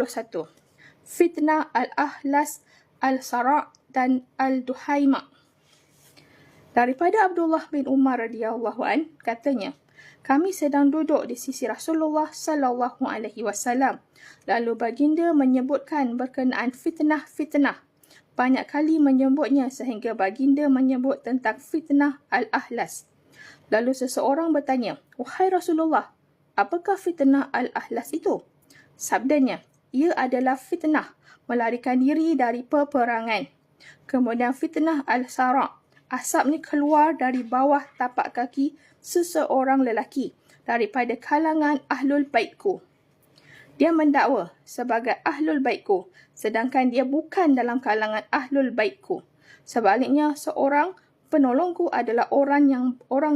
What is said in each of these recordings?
21. Fitnah Al-Ahlas, Al-Sara' dan Al-Duhaima. Daripada Abdullah bin Umar radhiyallahu an, katanya, kami sedang duduk di sisi Rasulullah sallallahu alaihi wasallam. Lalu baginda menyebutkan berkenaan fitnah-fitnah. Banyak kali menyebutnya sehingga baginda menyebut tentang fitnah Al-Ahlas. Lalu seseorang bertanya, wahai Rasulullah, apakah fitnah Al-Ahlas itu? Sabdanya, ia adalah fitnah melarikan diri dari peperangan. Kemudian fitnah Al-Sara', asap ni keluar dari bawah tapak kaki seseorang lelaki daripada kalangan ahlul baitku. Dia mendakwa sebagai ahlul baitku, sedangkan dia bukan dalam kalangan ahlul baitku. Sebaliknya, seorang penolongku adalah orang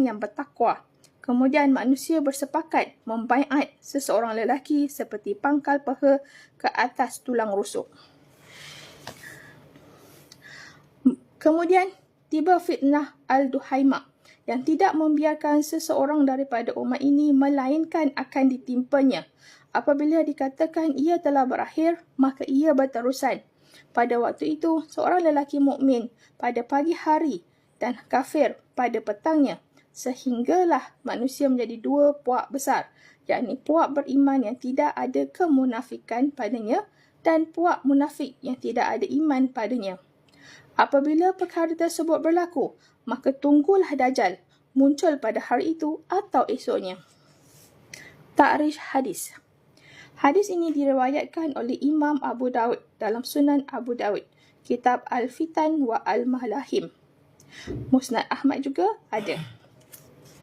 yang bertakwa. Kemudian manusia bersepakat membaiat seseorang lelaki seperti pangkal peha ke atas tulang rusuk. Kemudian tiba fitnah Al-Duhaima yang tidak membiarkan seseorang daripada umat ini melainkan akan ditimpanya. Apabila dikatakan ia telah berakhir, maka ia berterusan. Pada waktu itu, seorang lelaki mukmin pada pagi hari dan kafir pada petangnya, sehinggalah manusia menjadi dua puak besar, yakni puak beriman yang tidak ada kemunafikan padanya dan puak munafik yang tidak ada iman padanya. Apabila perkara tersebut berlaku, maka tunggulah Dajjal muncul pada hari itu atau esoknya. Ta'rikh hadis. Hadis ini diriwayatkan oleh Imam Abu Daud dalam Sunan Abu Daud, Kitab Al-Fitan wa Al-Malahim. Musnad Ahmad juga ada.